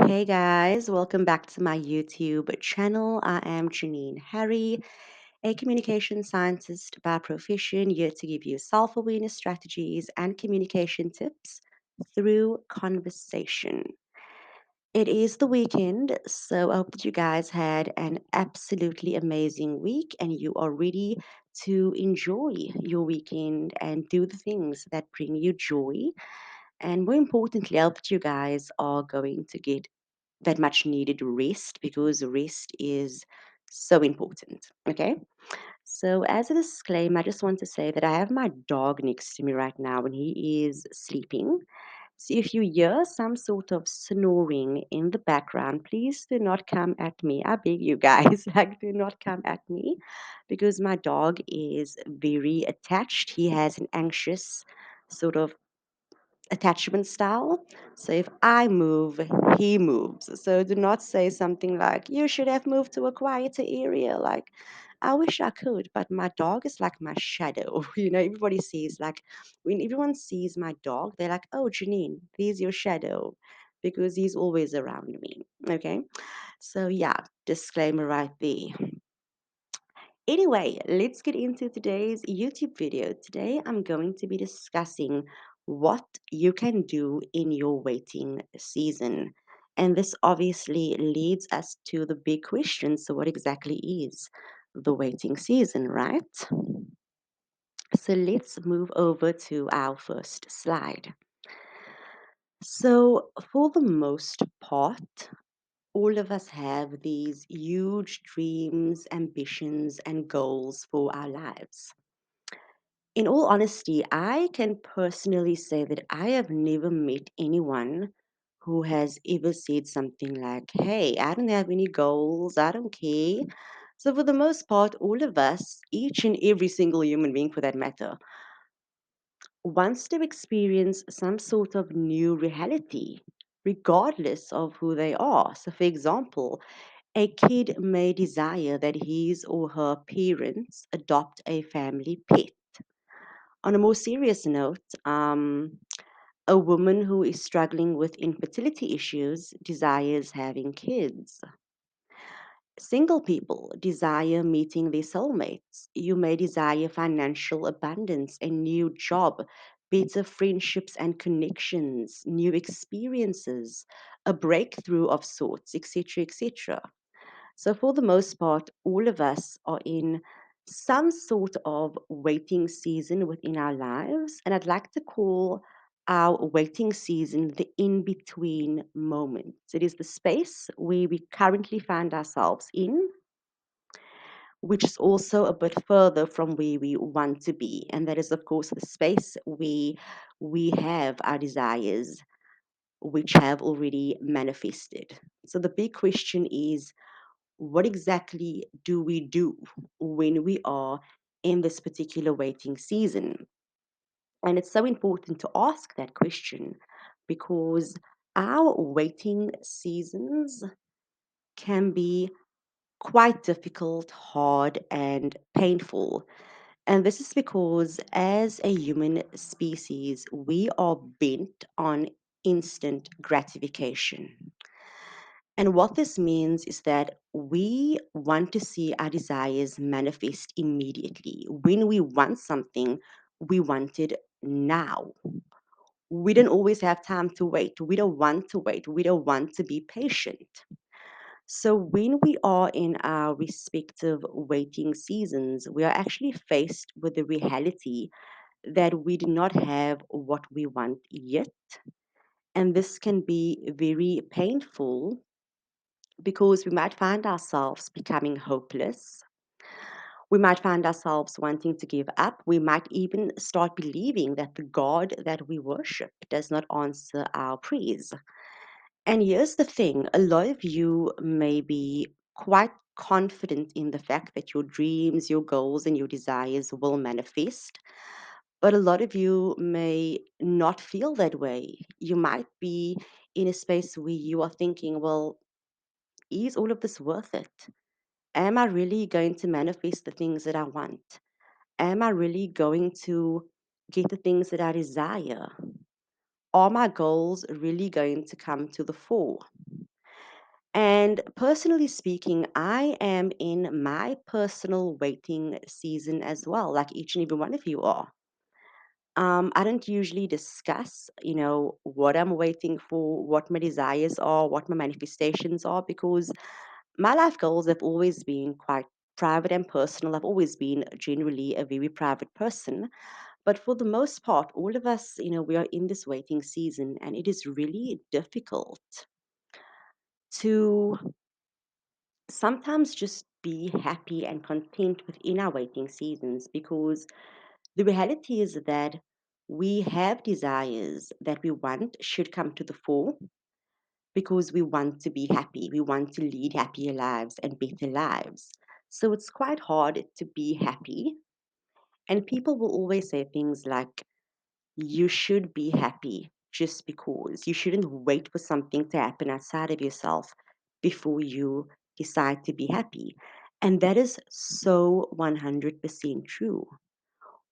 Hey guys, welcome back to my YouTube channel. I am Janine Harry, a communication scientist by profession, here to give you self awareness strategies and communication tips through conversation. It is the weekend, so I hope that you guys had an absolutely amazing week and you are ready to enjoy your weekend and do the things that bring you joy. And more importantly, I hope that you guys are going to get that much needed rest because rest is so important. Okay. So, as a disclaimer, I just want to say that I have my dog next to me right now and he is sleeping. So, if you hear some sort of snoring in the background, please do not come at me. I beg you guys, like, do not come at me because my dog is very attached. He has an anxious sort of attachment style. So if I move, he moves. So do not say something like, you should have moved to a quieter area. Like, I wish I could, but my dog is like my shadow. Everybody sees, like, when everyone sees my dog, they're like, oh, Janine, there's your shadow because he's always around me. Okay. So, yeah, disclaimer right there. Anyway, let's get into today's YouTube video. Today, I'm going to be discussing what you can do in your waiting season. And this obviously leads us to the big question. So, what exactly is the waiting season, right? So, let's move over to our first slide. So, for the most part, all of us have these huge dreams, ambitions, and goals for our lives. In all honesty, I can personally say that I have never met anyone who has ever said something like, hey, I don't have any goals, I don't care. So, for the most part, all of us, each and every single human being for that matter, wants to experience some sort of new reality, regardless of who they are. So, for example, a kid may desire that his or her parents adopt a family pet. On a more serious note, a woman who is struggling with infertility issues desires having kids. Single people desire meeting their soulmates. You may desire financial abundance, a new job, better friendships and connections, new experiences, a breakthrough of sorts, etc., etc. So, for the most part, all of us are in some sort of waiting season within our lives. And I'd like to call our waiting season the in between moment. It is the space where we currently find ourselves in, which is also a bit further from where we want to be. And that is, of course, the space where we have our desires, which have already manifested. So, the big question is, what exactly do we do when we are in this particular waiting season? And it's so important to ask that question because our waiting seasons can be quite difficult, hard, and painful. And this is because, as a human species, we are bent on instant gratification. And what this means is that we want to see our desires manifest immediately. When we want something, we want it now. We don't always have time to wait. We don't want to wait. We don't want to be patient. So, when we are in our respective waiting seasons, we are actually faced with the reality that we do not have what we want yet. And this can be very painful because we might find ourselves becoming hopeless. We might find ourselves wanting to give up. We might even start believing that the God that we worship does not answer our prayers. And here's the thing, a lot of you may be quite confident in the fact that your dreams, your goals, and your desires will manifest. But a lot of you may not feel that way. You might be in a space where you are thinking, well, is all of this worth it? Am I really going to manifest the things that I want? Am I really going to get the things that I desire? Are my goals really going to come to the fore? And personally speaking, I am in my personal waiting season as well, like each and every one of you are. I don't usually discuss, what I'm waiting for, what my desires are, what my manifestations are, because my life goals have always been quite private and personal. I've always been generally a very private person. But for the most part, all of us, we are in this waiting season, and it is really difficult to sometimes just be happy and content within our waiting seasons, because the reality is that we have desires that we want should come to the fore because we want to be happy. We want to lead happier lives and better lives. So it's quite hard to be happy. And people will always say things like, you should be happy just because. You shouldn't wait for something to happen outside of yourself before you decide to be happy. And that is so 100% true.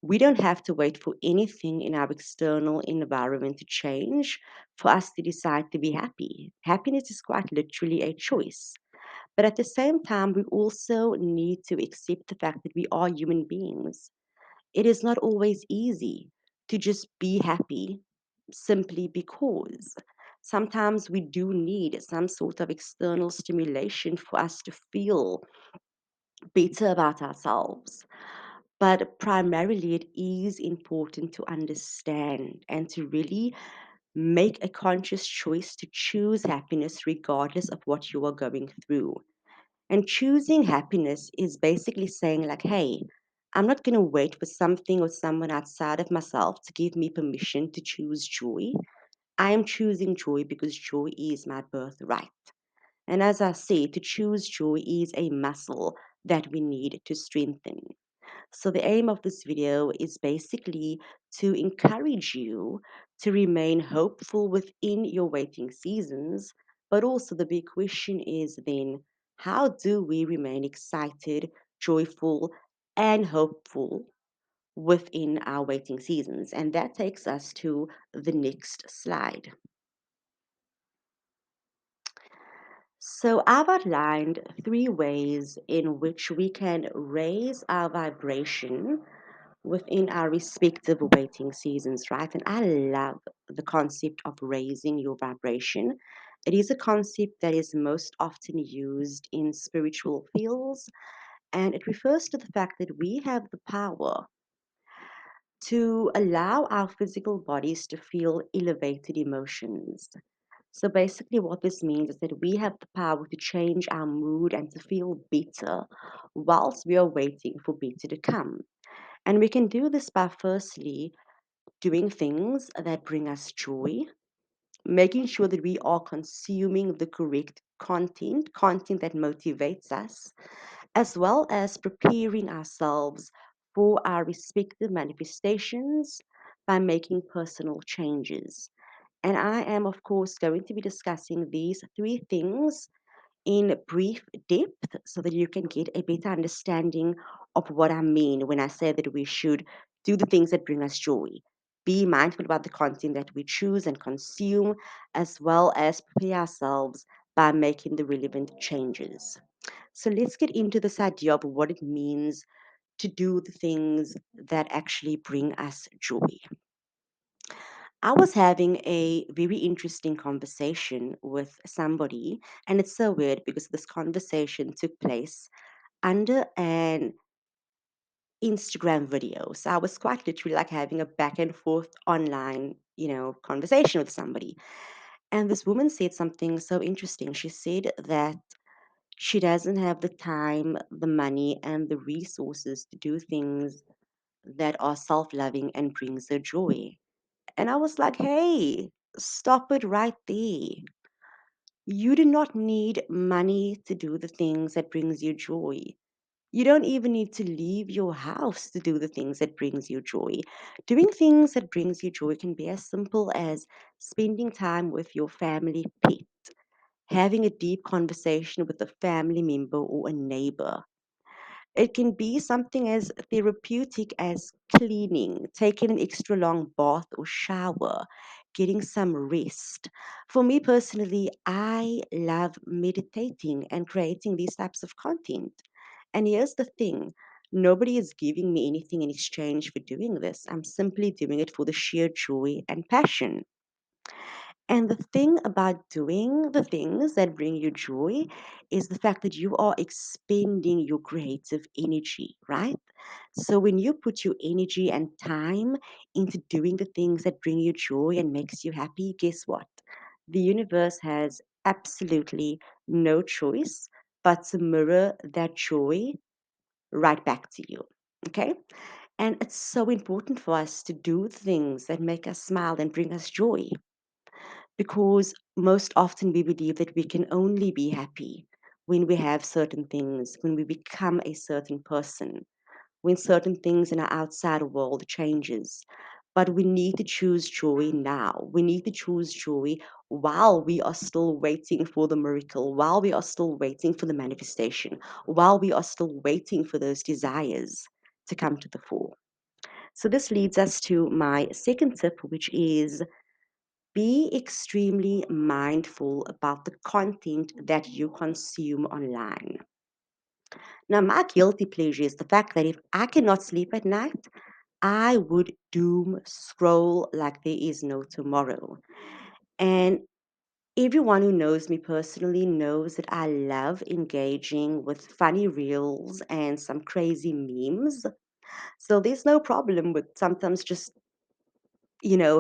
We don't have to wait for anything in our external environment to change for us to decide to be happy. Happiness is quite literally a choice. But at the same time, we also need to accept the fact that we are human beings. It is not always easy to just be happy simply because. Sometimes we do need some sort of external stimulation for us to feel better about ourselves. But primarily, it is important to understand and to really make a conscious choice to choose happiness regardless of what you are going through. And choosing happiness is basically saying, like, hey, I'm not going to wait for something or someone outside of myself to give me permission to choose joy. I am choosing joy because joy is my birthright. And as I say, to choose joy is a muscle that we need to strengthen. So, the aim of this video is basically to encourage you to remain hopeful within your waiting seasons. But also, the big question is then, how do we remain excited, joyful, and hopeful within our waiting seasons? And that takes us to the next slide. So, I've outlined three ways in which we can raise our vibration within our respective waiting seasons, right? And I love the concept of raising your vibration. It is a concept that is most often used in spiritual fields, and it refers to the fact that we have the power to allow our physical bodies to feel elevated emotions. So basically, what this means is that we have the power to change our mood and to feel better whilst we are waiting for better to come. And we can do this by firstly doing things that bring us joy, making sure that we are consuming the correct content that motivates us, as well as preparing ourselves for our respective manifestations by making personal changes. And I am, of course, going to be discussing these three things in brief depth so that you can get a better understanding of what I mean when I say that we should do the things that bring us joy. Be mindful about the content that we choose and consume, as well as prepare ourselves by making the relevant changes. So let's get into this idea of what it means to do the things that actually bring us joy. I was having a very interesting conversation with somebody, and it's so weird because this conversation took place under an Instagram video. So I was quite literally like having a back and forth online, conversation with somebody. And this woman said something so interesting. She said that she doesn't have the time, the money, and the resources to do things that are self loving and brings her joy. And I was like, hey, stop it right there. You do not need money to do the things that brings you joy. You don't even need to leave your house to do the things that brings you joy. Doing things that brings you joy can be as simple as spending time with your family pet, having a deep conversation with a family member or a neighbor. It can be something as therapeutic as cleaning, taking an extra long bath or shower. getting some rest. For me personally, I love meditating and creating these types of content. And here's the thing, nobody is giving me anything in exchange for doing this. I'm simply doing it for the sheer joy and passion. And the thing about doing the things that bring you joy is the fact that you are expending your creative energy, right? So when you put your energy and time into doing the things that bring you joy and makes you happy, guess what? The universe has absolutely no choice but to mirror that joy right back to you. Okay? And it's so important for us to do things that make us smile and bring us joy because most often we believe that we can only be happy when we have certain things, when we become a certain person, when certain things in our outside world changes. But we need to choose joy now. We need to choose joy while we are still waiting for the miracle, while we are still waiting for the manifestation, while we are still waiting for those desires to come to the fore. So this leads us to my second tip, which is be extremely mindful about the content that you consume online. Now, my guilty pleasure is the fact that if I cannot sleep at night, I would doom scroll like there is no tomorrow. And everyone who knows me personally knows that I love engaging with funny reels and some crazy memes. So there's no problem with sometimes just,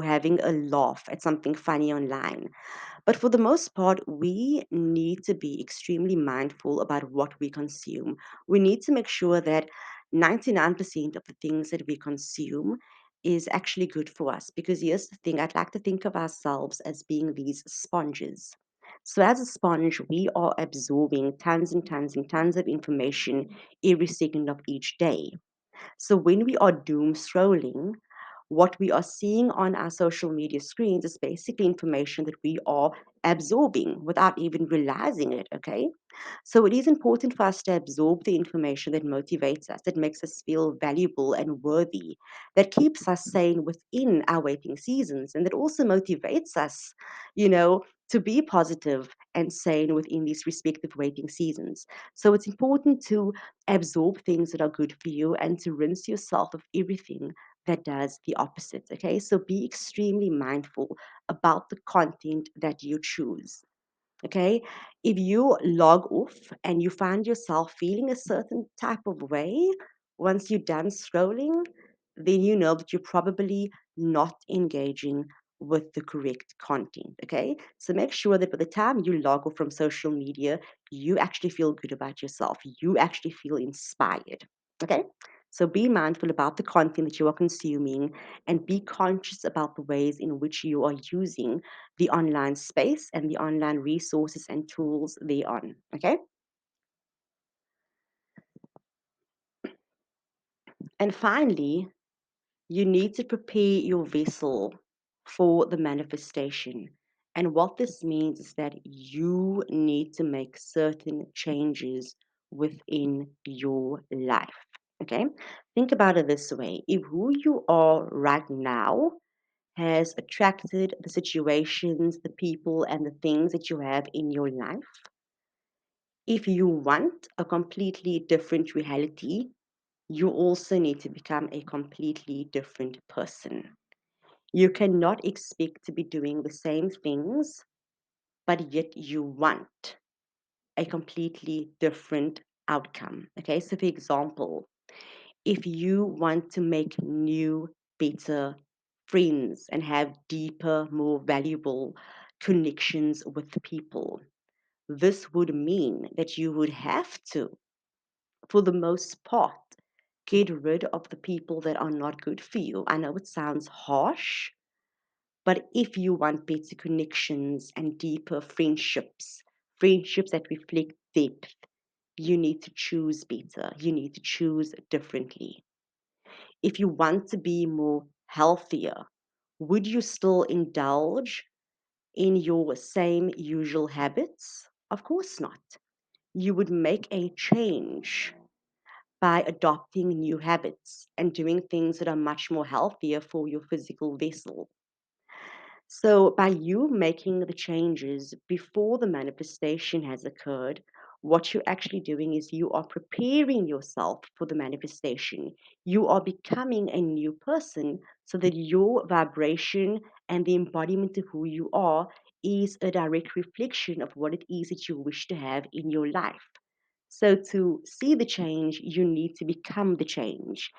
having a laugh at something funny online. But for the most part, we need to be extremely mindful about what we consume. We need to make sure that 99% of the things that we consume is actually good for us. Because here's the thing, I'd like to think of ourselves as being these sponges. So, as a sponge, we are absorbing tons and tons and tons of information every second of each day. So when we are doom scrolling, what we are seeing on our social media screens is basically information that we are absorbing without even realizing it, okay? So it is important for us to absorb the information that motivates us, that makes us feel valuable and worthy, that keeps us sane within our waiting seasons, and that also motivates us, to be positive and sane within these respective waiting seasons. So it's important to absorb things that are good for you and to rinse yourself of everything that does the opposite. Okay, so be extremely mindful about the content that you choose. Okay, if you log off and you find yourself feeling a certain type of way once you're done scrolling, then you know that you're probably not engaging with the correct content. Okay, so make sure that by the time you log off from social media, you actually feel good about yourself, you actually feel inspired. Okay, so be mindful about the content that you are consuming and be conscious about the ways in which you are using the online space and the online resources and tools thereon. Okay. And finally, you need to prepare your vessel for the manifestation. And what this means is that you need to make certain changes within your life. Okay. Think about it this way, if who you are right now has attracted the situations, the people, and the things that you have in your life, if you want a completely different reality, you also need to become a completely different person. You cannot expect to be doing the same things, but yet you want a completely different outcome. Okay, so for example, if you want to make new, better friends and have deeper, more valuable connections with people, this would mean that you would have to, for the most part, get rid of the people that are not good for you. I know it sounds harsh, but if you want better connections and deeper friendships, friendships that reflect depth, you need to choose better. You need to choose differently. If you want to be more healthier, would you still indulge in your same usual habits? Of course not. You would make a change by adopting new habits and doing things that are much more healthier for your physical vessel. So, by you making the changes before the manifestation has occurred, what you're actually doing is you are preparing yourself for the manifestation. You are becoming a new person so that your vibration and the embodiment of who you are is a direct reflection of what it is that you wish to have in your life. So, to see the change, you need to become the change.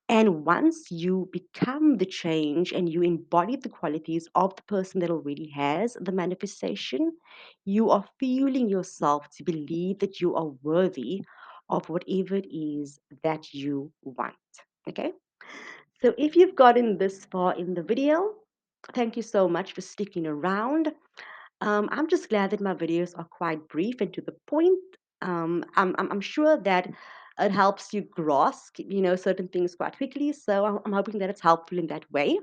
And once you become the change and you embody the qualities of the person that already has the manifestation, you are fueling yourself to believe that you are worthy of whatever it is that you want. Okay? So, if you've gotten this far in the video, thank you so much for sticking around. I'm just glad that my videos are quite brief and to the point. I'm sure that it helps you grasp, certain things quite quickly. So I'm hoping that it's helpful in that way.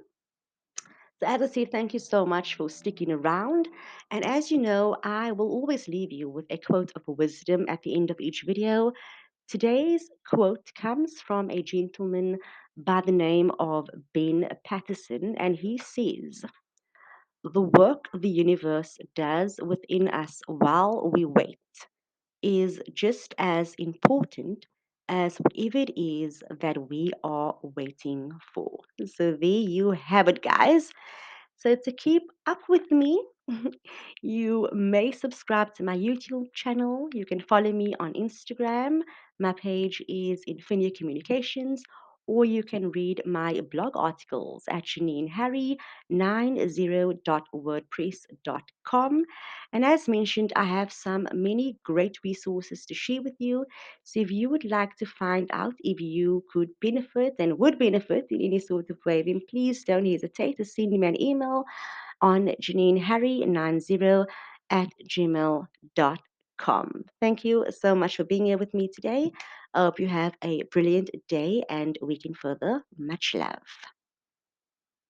So as I said, thank you so much for sticking around. And as you know, I will always leave you with a quote of wisdom at the end of each video. Today's quote comes from a gentleman by the name of Ben Patterson, and he says, "The work the universe does within us while we wait is just as important as whatever it is that we are waiting for." So, there you have it, guys. So, to keep up with me, you may subscribe to my YouTube channel. You can follow me on Instagram. My page is Infinia Communications, or you can read my blog articles at Janine Harry 90.wordpress.com. And as mentioned, I have some many great resources to share with you. So if you would like to find out if you could benefit and would benefit in any sort of way, then please don't hesitate to send me an email on JanineHarry90 at gmail.com. Thank you so much for being here with me today. I hope you have a brilliant day and weekend further. Much love.